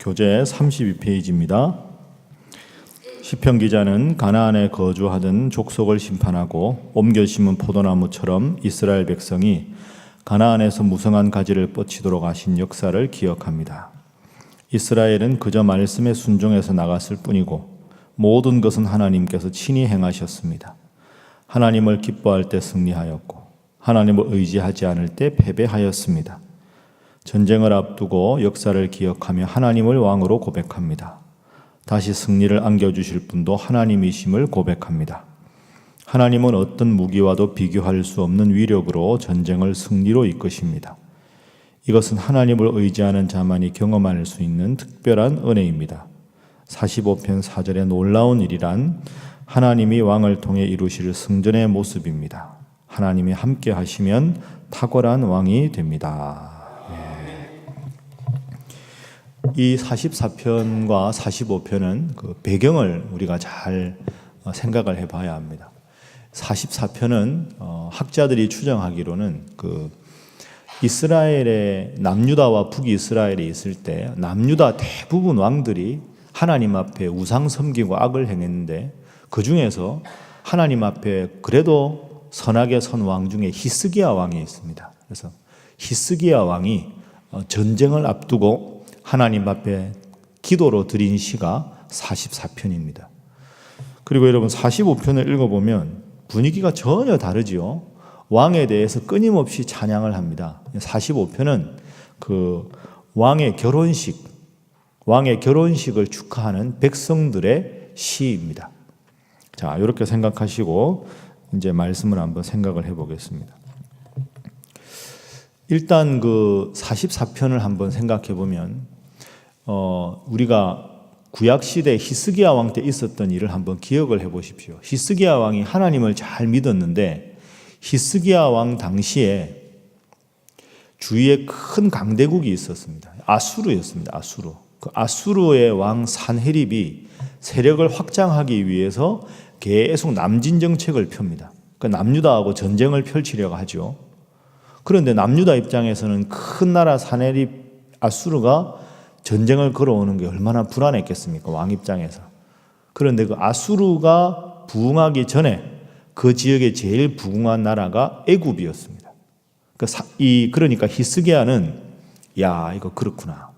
교재 32페이지입니다. 시편 기자는 가나안에 거주하던 족속을 심판하고 옮겨 심은 포도나무처럼 이스라엘 백성이 가나안에서 무성한 가지를 뻗치도록 하신 역사를 기억합니다. 이스라엘은 그저 말씀에 순종해서 나갔을 뿐이고 모든 것은 하나님께서 친히 행하셨습니다. 하나님을 기뻐할 때 승리하였고 하나님을 의지하지 않을 때 패배하였습니다. 전쟁을 앞두고 역사를 기억하며 하나님을 왕으로 고백합니다. 다시 승리를 안겨주실 분도 하나님이심을 고백합니다. 하나님은 어떤 무기와도 비교할 수 없는 위력으로 전쟁을 승리로 이끄십니다. 이것은 하나님을 의지하는 자만이 경험할 수 있는 특별한 은혜입니다. 45편 4절의 놀라운 일이란 하나님이 왕을 통해 이루실 승전의 모습입니다. 하나님이 함께 하시면 탁월한 왕이 됩니다. 이 44편과 45편은 그 배경을 우리가 잘 생각을 해봐야 합니다. 44편은 학자들이 추정하기로는 그 이스라엘의 남유다와 북이스라엘에 있을 때 남유다 대부분 왕들이 하나님 앞에 우상 섬기고 악을 행했는데 그 중에서 하나님 앞에 그래도 선하게 선 왕 중에 히스기야 왕이 있습니다. 그래서 히스기야 왕이 전쟁을 앞두고 하나님 앞에 기도로 드린 시가 44편입니다. 그리고 여러분 45편을 읽어보면 분위기가 전혀 다르지요. 왕에 대해서 끊임없이 찬양을 합니다. 45편은 그 왕의 결혼식을 축하하는 백성들의 시입니다. 자, 이렇게 생각하시고 이제 말씀을 한번 생각을 해보겠습니다. 일단 그 44편을 한번 생각해 보면 우리가 구약시대 히스기야 왕 때 있었던 일을 한번 기억을 해보십시오. 히스기야 왕이 하나님을 잘 믿었는데 히스기야 왕 당시에 주위에 큰 강대국이 있었습니다. 아수르였습니다. 아수르. 그 아수르의 왕 산헤립이 세력을 확장하기 위해서 계속 남진 정책을 펴니다. 그 남유다하고 전쟁을 펼치려고 하죠. 그런데 남유다 입장에서는 큰 나라 산헤립 아수르가 전쟁을 걸어오는 게 얼마나 불안했겠습니까? 왕 입장에서. 그런데 그 아수르가 부흥하기 전에 그 지역에 제일 부흥한 나라가 애굽이었습니다. 그러니까 히스기야는 야, 이거 그렇구나.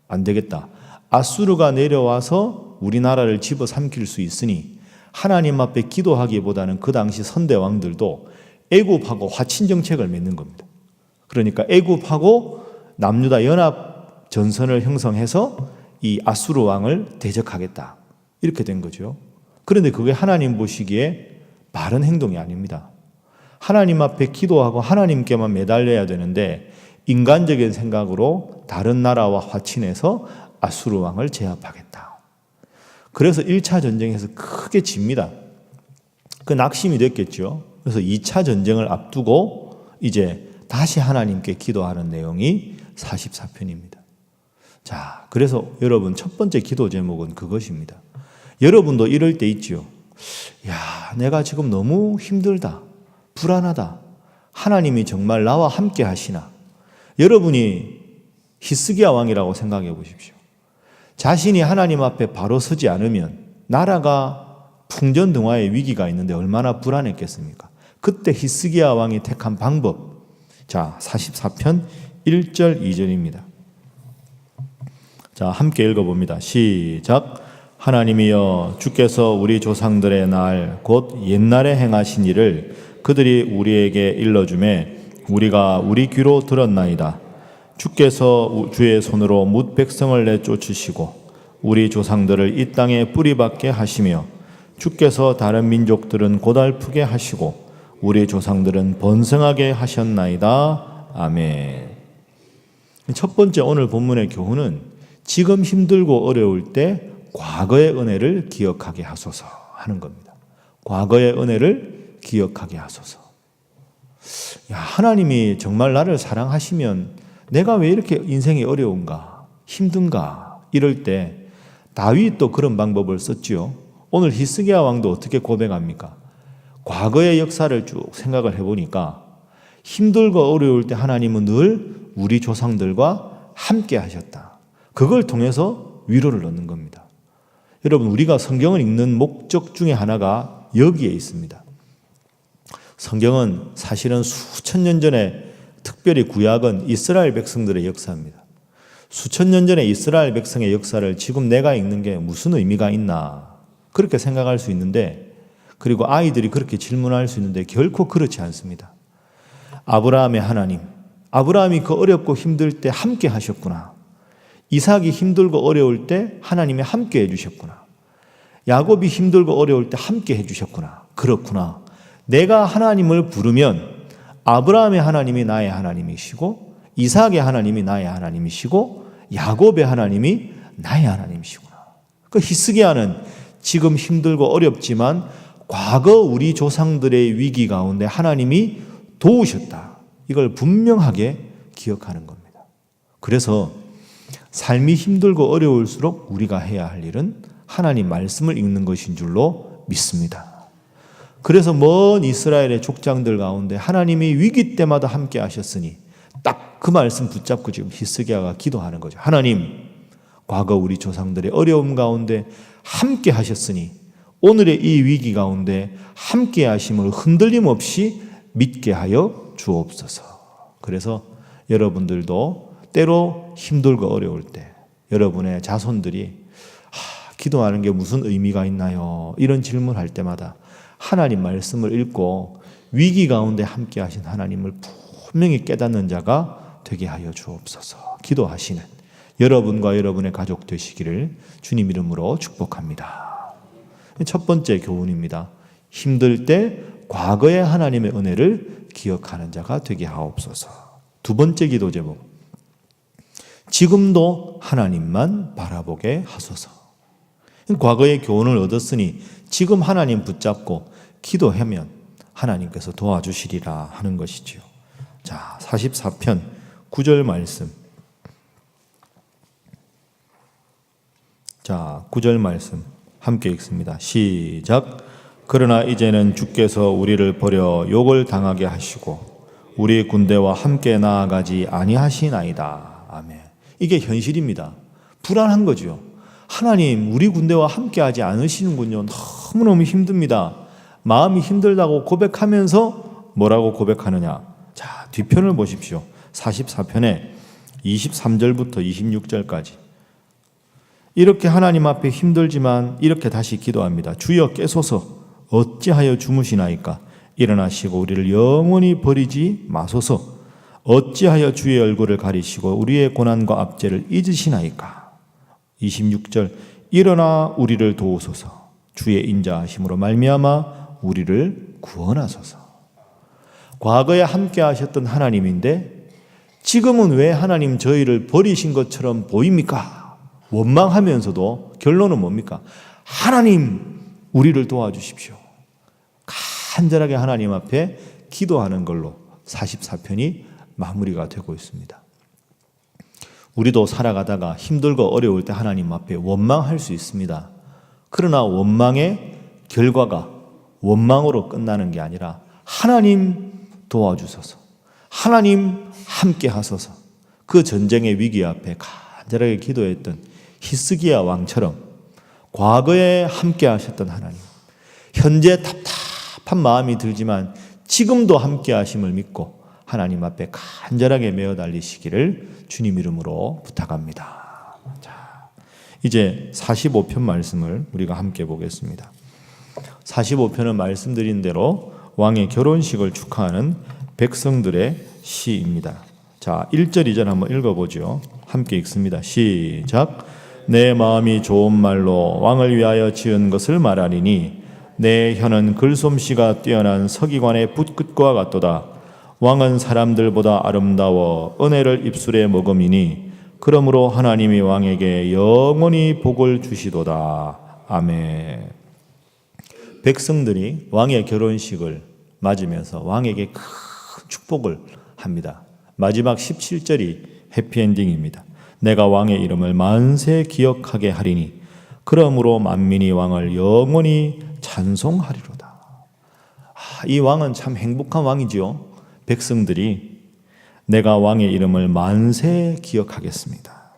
안 되겠다. 아수르가 내려와서 우리나라를 집어삼킬 수 있으니 하나님 앞에 기도하기보다는 그 당시 선대 왕들도 애굽하고 화친 정책을 맺는 겁니다. 그러니까 애굽하고 남유다 연합 전선을 형성해서 이 아수르 왕을 대적하겠다. 이렇게 된 거죠. 그런데 그게 하나님 보시기에 바른 행동이 아닙니다. 하나님 앞에 기도하고 하나님께만 매달려야 되는데 인간적인 생각으로 다른 나라와 화친해서 아수르 왕을 제압하겠다. 그래서 1차 전쟁에서 크게 집니다. 그 낙심이 됐겠죠. 그래서 2차 전쟁을 앞두고 이제 다시 하나님께 기도하는 내용이 44편입니다. 자, 그래서 여러분 첫 번째 기도 제목은 그것입니다. 여러분도 이럴 때 있지요. 야, 내가 지금 너무 힘들다. 불안하다. 하나님이 정말 나와 함께 하시나? 여러분이 히스기야 왕이라고 생각해 보십시오. 자신이 하나님 앞에 바로 서지 않으면 나라가 풍전등화의 위기가 있는데 얼마나 불안했겠습니까? 그때 히스기야 왕이 택한 방법. 자, 44편 1절 2절입니다. 자, 함께 읽어봅니다. 시작. 하나님이여, 주께서 우리 조상들의 날 곧 옛날에 행하신 일을 그들이 우리에게 일러주매 우리가 우리 귀로 들었나이다. 주께서 주의 손으로 뭇 백성을 내쫓으시고 우리 조상들을 이 땅에 뿌리박게 하시며 주께서 다른 민족들은 고달프게 하시고 우리 조상들은 번성하게 하셨나이다. 아멘. 첫 번째 오늘 본문의 교훈은 지금 힘들고 어려울 때 과거의 은혜를 기억하게 하소서 하는 겁니다. 과거의 은혜를 기억하게 하소서. 야, 하나님이 정말 나를 사랑하시면 내가 왜 이렇게 인생이 어려운가, 힘든가 이럴 때 다윗도 그런 방법을 썼지요. 오늘 히스기야 왕도 어떻게 고백합니까? 과거의 역사를 쭉 생각을 해보니까 힘들고 어려울 때 하나님은 늘 우리 조상들과 함께 하셨다. 그걸 통해서 위로를 얻는 겁니다. 여러분, 우리가 성경을 읽는 목적 중에 하나가 여기에 있습니다. 성경은 사실은 수천 년 전에, 특별히 구약은 이스라엘 백성들의 역사입니다. 수천 년 전에 이스라엘 백성의 역사를 지금 내가 읽는 게 무슨 의미가 있나, 그렇게 생각할 수 있는데, 그리고 아이들이 그렇게 질문할 수 있는데 결코 그렇지 않습니다. 아브라함의 하나님, 아브라함이 그 어렵고 힘들 때 함께 하셨구나. 이삭이 힘들고 어려울 때 하나님이 함께 해주셨구나. 야곱이 힘들고 어려울 때 함께 해주셨구나. 그렇구나. 내가 하나님을 부르면 아브라함의 하나님이 나의 하나님이시고, 이삭의 하나님이 나의 하나님이시고, 야곱의 하나님이 나의 하나님이시구나. 그 히스기야는 지금 힘들고 어렵지만 과거 우리 조상들의 위기 가운데 하나님이 도우셨다. 이걸 분명하게 기억하는 겁니다. 그래서 삶이 힘들고 어려울수록 우리가 해야 할 일은 하나님 말씀을 읽는 것인 줄로 믿습니다. 그래서 먼 이스라엘의 족장들 가운데 하나님이 위기 때마다 함께 하셨으니 딱 그 말씀 붙잡고 지금 히스기야가 기도하는 거죠. 하나님, 과거 우리 조상들의 어려움 가운데 함께 하셨으니 오늘의 이 위기 가운데 함께 하심을 흔들림 없이 믿게 하여 주옵소서. 그래서 여러분들도 때로 힘들고 어려울 때 여러분의 자손들이 기도하는 게 무슨 의미가 있나요? 이런 질문할 때마다 하나님 말씀을 읽고 위기 가운데 함께 하신 하나님을 분명히 깨닫는 자가 되게 하여 주옵소서. 기도하시는 여러분과 여러분의 가족 되시기를 주님 이름으로 축복합니다. 첫 번째 교훈입니다. 힘들 때 과거의 하나님의 은혜를 기억하는 자가 되게 하옵소서. 두 번째 기도 제목, 지금도 하나님만 바라보게 하소서. 과거의 교훈을 얻었으니 지금 하나님 붙잡고 기도하면 하나님께서 도와주시리라 하는 것이지요. 자, 44편 9절 말씀. 자, 9절 말씀 함께 읽습니다. 시작. 그러나 이제는 주께서 우리를 버려 욕을 당하게 하시고 우리 군대와 함께 나아가지 아니하시나이다. 아멘. 이게 현실입니다. 불안한 거죠. 하나님, 우리 군대와 함께 하지 않으시는군요. 너무너무 힘듭니다. 마음이 힘들다고 고백하면서 뭐라고 고백하느냐. 자, 뒤편을 보십시오. 44편에 23절부터 26절까지. 이렇게 하나님 앞에 힘들지만 이렇게 다시 기도합니다. 주여 깨소서, 어찌하여 주무시나이까? 일어나시고 우리를 영원히 버리지 마소서. 어찌하여 주의 얼굴을 가리시고 우리의 고난과 압제를 잊으시나이까? 26절. 일어나 우리를 도우소서. 주의 인자하심으로 말미암아 우리를 구원하소서. 과거에 함께 하셨던 하나님인데 지금은 왜 하나님 저희를 버리신 것처럼 보입니까? 원망하면서도 결론은 뭡니까? 하나님, 우리를 도와주십시오. 간절하게 하나님 앞에 기도하는 걸로 44편이 마무리가 되고 있습니다. 우리도 살아가다가 힘들고 어려울 때 하나님 앞에 원망할 수 있습니다. 그러나 원망의 결과가 원망으로 끝나는 게 아니라 하나님 도와주소서, 하나님 함께 하소서. 그 전쟁의 위기 앞에 간절하게 기도했던 히스기야 왕처럼 과거에 함께 하셨던 하나님, 현재 답답한 마음이 들지만 지금도 함께 하심을 믿고 하나님 앞에 간절하게 메어 달리시기를 주님 이름으로 부탁합니다. 자, 이제 45편 말씀을 우리가 함께 보겠습니다. 45편은 말씀드린 대로 왕의 결혼식을 축하하는 백성들의 시입니다. 자, 1절 2절 한번 읽어보죠. 함께 읽습니다. 시작. 내 마음이 좋은 말로 왕을 위하여 지은 것을 말하리니 내 혀는 글솜씨가 뛰어난 서기관의 붓끝과 같도다. 왕은 사람들보다 아름다워 은혜를 입술에 머금이니 그러므로 하나님이 왕에게 영원히 복을 주시도다. 아멘. 백성들이 왕의 결혼식을 맞으면서 왕에게 큰 축복을 합니다. 마지막 17절이 해피엔딩입니다. 내가 왕의 이름을 만세 기억하게 하리니 그러므로 만민이 왕을 영원히 찬송하리로다. 이 왕은 참 행복한 왕이지요. 백성들이 내가 왕의 이름을 만세 기억하겠습니다.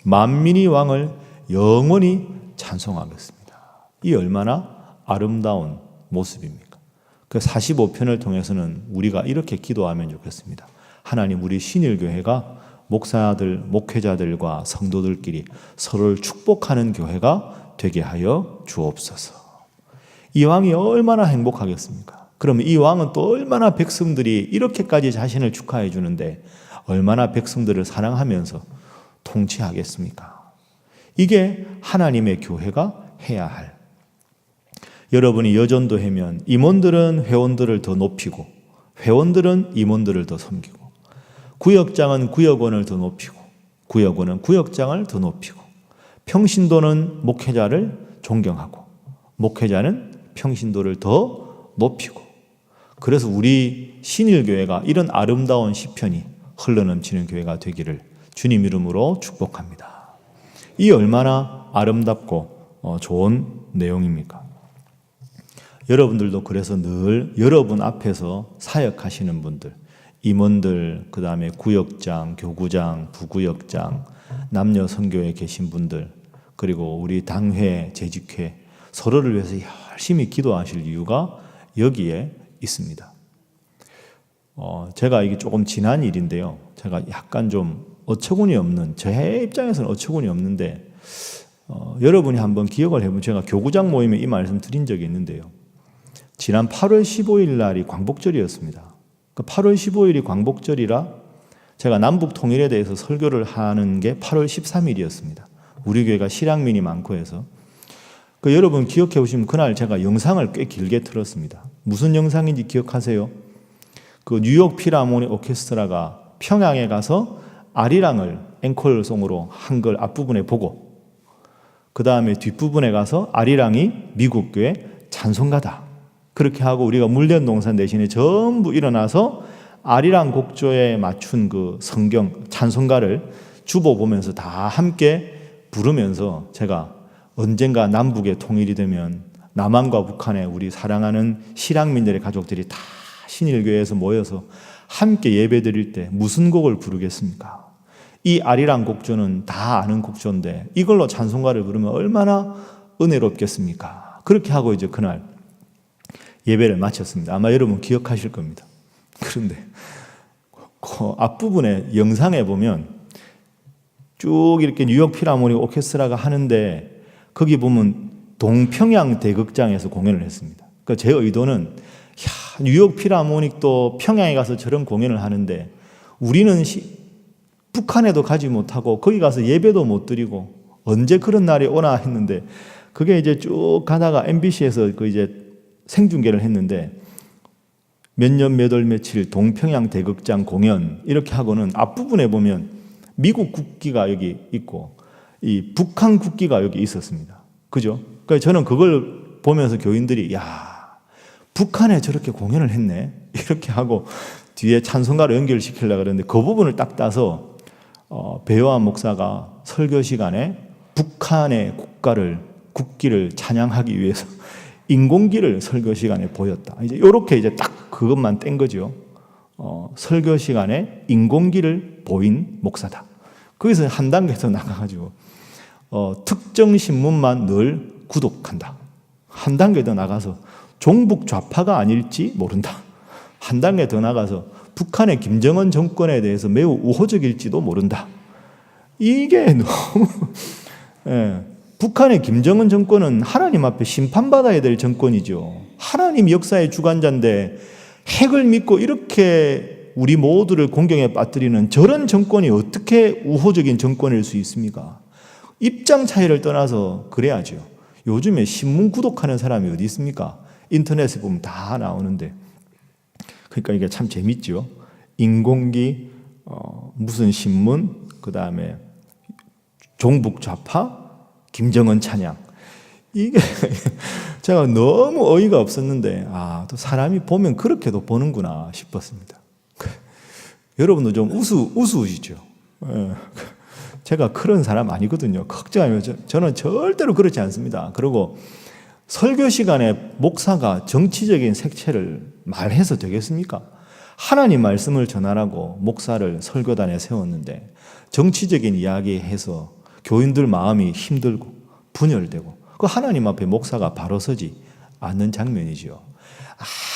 만민이 왕을 영원히 찬송하겠습니다. 이 얼마나 아름다운 모습입니까? 그 45편을 통해서는 우리가 이렇게 기도하면 좋겠습니다. 하나님, 우리 신일교회가 목사들, 목회자들과 성도들끼리 서로를 축복하는 교회가 되게 하여 주옵소서. 이 왕이 얼마나 행복하겠습니까? 그럼 이 왕은 또 얼마나 백성들이 이렇게까지 자신을 축하해 주는데 얼마나 백성들을 사랑하면서 통치하겠습니까? 이게 하나님의 교회가 해야 할. 여러분이 여전도 하면 임원들은 회원들을 더 높이고 회원들은 임원들을 더 섬기고 구역장은 구역원을 더 높이고 구역원은 구역장을 더 높이고 평신도는 목회자를 존경하고 목회자는 평신도를 더 높이고 그래서 우리 신일교회가 이런 아름다운 시편이 흘러넘치는 교회가 되기를 주님 이름으로 축복합니다. 이 얼마나 아름답고 좋은 내용입니까? 여러분들도 그래서 늘 여러분 앞에서 사역하시는 분들, 임원들, 그 다음에 구역장, 교구장, 부구역장, 남녀 선교에 계신 분들, 그리고 우리 당회, 재직회 서로를 위해서 열심히 기도하실 이유가 여기에 있습니다. 제가 이게 조금 지난 일인데요. 제가 약간 좀 어처구니 없는, 제 입장에서는 어처구니 없는데 여러분이 한번 기억을 해보면 제가 교구장 모임에 이 말씀 드린 적이 있는데요. 지난 8월 15일 날이 광복절이었습니다. 8월 15일이 광복절이라 제가 남북 통일에 대해서 설교를 하는 게 8월 13일이었습니다. 우리 교회가 실향민이 많고 해서 여러분 기억해 보시면 그날 제가 영상을 꽤 길게 틀었습니다. 무슨 영상인지 기억하세요? 뉴욕 필하모닉 오케스트라가 평양에 가서 아리랑을 앵콜송으로 한 걸 앞부분에 보고 그 다음에 뒷부분에 가서 아리랑이 미국 교회 찬송가다. 그렇게 하고 우리가 물련 동산 대신에 전부 일어나서 아리랑 곡조에 맞춘 그 성경 찬송가를 주보 보면서 다 함께 부르면서 제가 언젠가 남북의 통일이 되면 남한과 북한의 우리 사랑하는 실향민들의 가족들이 다 신일교회에서 모여서 함께 예배드릴 때 무슨 곡을 부르겠습니까? 이 아리랑 곡조는 다 아는 곡조인데 이걸로 찬송가를 부르면 얼마나 은혜롭겠습니까? 그렇게 하고 이제 그날 예배를 마쳤습니다. 아마 여러분 기억하실 겁니다. 그런데 그 앞부분에 영상에 보면 쭉 이렇게 뉴욕 필하모닉 오케스트라가 하는데 거기 보면 동평양 대극장에서 공연을 했습니다. 그러니까 제 의도는 뉴욕 필하모닉도 평양에 가서 저런 공연을 하는데 우리는 북한에도 가지 못하고 거기 가서 예배도 못 드리고 언제 그런 날이 오나 했는데 그게 이제 쭉 가다가 MBC에서 이제 생중계를 했는데 몇 년 몇 월 며칠 동평양 대극장 공연 이렇게 하고는 앞부분에 보면 미국 국기가 여기 있고 이 북한 국기가 여기 있었습니다. 그죠? 그러니까 저는 그걸 보면서 교인들이 북한에 저렇게 공연을 했네 이렇게 하고 뒤에 찬송가를 연결시키려고 그랬는데 그 부분을 딱 따서 배요한 목사가 설교 시간에 북한의 국기를 찬양하기 위해서 인공기를 설교 시간에 보였다. 이제 이렇게 이제 딱 그것만 뗀 거죠. 설교 시간에 인공기를 보인 목사다. 거기서 한 단계 더 나가가지고 특정 신문만 늘 구독한다. 한 단계 더 나가서 종북 좌파가 아닐지 모른다. 한 단계 더 나가서 북한의 김정은 정권에 대해서 매우 우호적일지도 모른다. 이게 너무 북한의 김정은 정권은 하나님 앞에 심판받아야 될 정권이죠. 하나님 역사의 주관자인데 핵을 믿고 이렇게 우리 모두를 공경에 빠뜨리는 저런 정권이 어떻게 우호적인 정권일 수 있습니까? 입장 차이를 떠나서 그래야죠. 요즘에 신문 구독하는 사람이 어디 있습니까? 인터넷에 보면 다 나오는데 그러니까 이게 참 재밌죠. 인공기, 무슨 신문, 그 다음에 종북 좌파, 김정은 찬양. 이게 제가 너무 어이가 없었는데 또 사람이 보면 그렇게도 보는구나 싶었습니다. 여러분도 좀 우스우시죠? 제가 그런 사람 아니거든요. 걱정하면서 저는 절대로 그렇지 않습니다. 그리고 설교 시간에 목사가 정치적인 색채를 말해서 되겠습니까? 하나님 말씀을 전하라고 목사를 설교단에 세웠는데 정치적인 이야기해서 교인들 마음이 힘들고 분열되고 그 하나님 앞에 목사가 바로 서지 않는 장면이죠.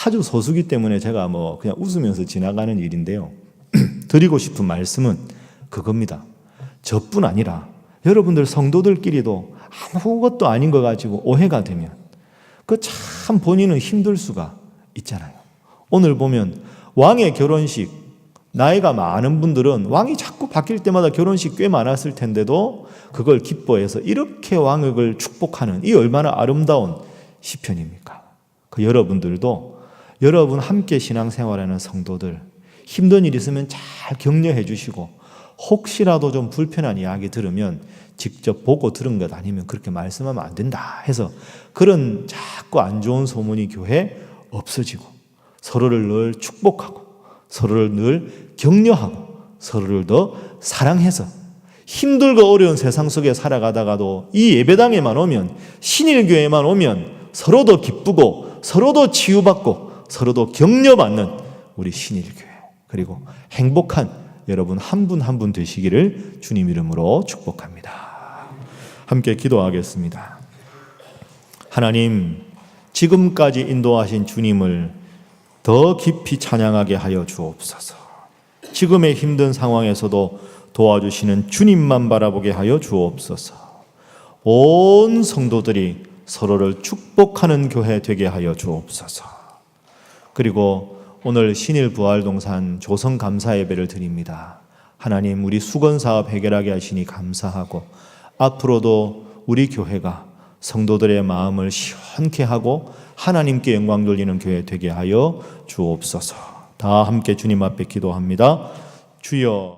아주 소수기 때문에 제가 그냥 웃으면서 지나가는 일인데요. 드리고 싶은 말씀은 그겁니다. 저뿐 아니라 여러분들 성도들끼리도 아무것도 아닌 거 가지고 오해가 되면 그 참 본인은 힘들 수가 있잖아요. 오늘 보면 왕의 결혼식, 나이가 많은 분들은 왕이 자꾸 바뀔 때마다 결혼식 꽤 많았을 텐데도 그걸 기뻐해서 이렇게 왕을 축복하는 이 얼마나 아름다운 시편입니까? 그 여러분들도 여러분 함께 신앙생활하는 성도들 힘든 일 있으면 잘 격려해 주시고 혹시라도 좀 불편한 이야기 들으면 직접 보고 들은 것 아니면 그렇게 말씀하면 안 된다 해서 그런 자꾸 안 좋은 소문이 교회에 없어지고 서로를 늘 축복하고 서로를 늘 격려하고 서로를 더 사랑해서 힘들고 어려운 세상 속에 살아가다가도 이 예배당에만 오면 신일교회만 오면 서로도 기쁘고 서로도 치유받고 서로도 격려받는 우리 신일교회 그리고 행복한 여러분 한 분 한 분 되시기를 주님 이름으로 축복합니다. 함께 기도하겠습니다. 하나님, 지금까지 인도하신 주님을 더 깊이 찬양하게 하여 주옵소서. 지금의 힘든 상황에서도 도와주시는 주님만 바라보게 하여 주옵소서. 온 성도들이 서로를 축복하는 교회 되게 하여 주옵소서. 그리고 오늘 신일부활동산 조성감사 예배를 드립니다. 하나님, 우리 수건사업 해결하게 하시니 감사하고 앞으로도 우리 교회가 성도들의 마음을 시원케 하고 하나님께 영광 돌리는 교회 되게 하여 주옵소서. 다 함께 주님 앞에 기도합니다. 주여.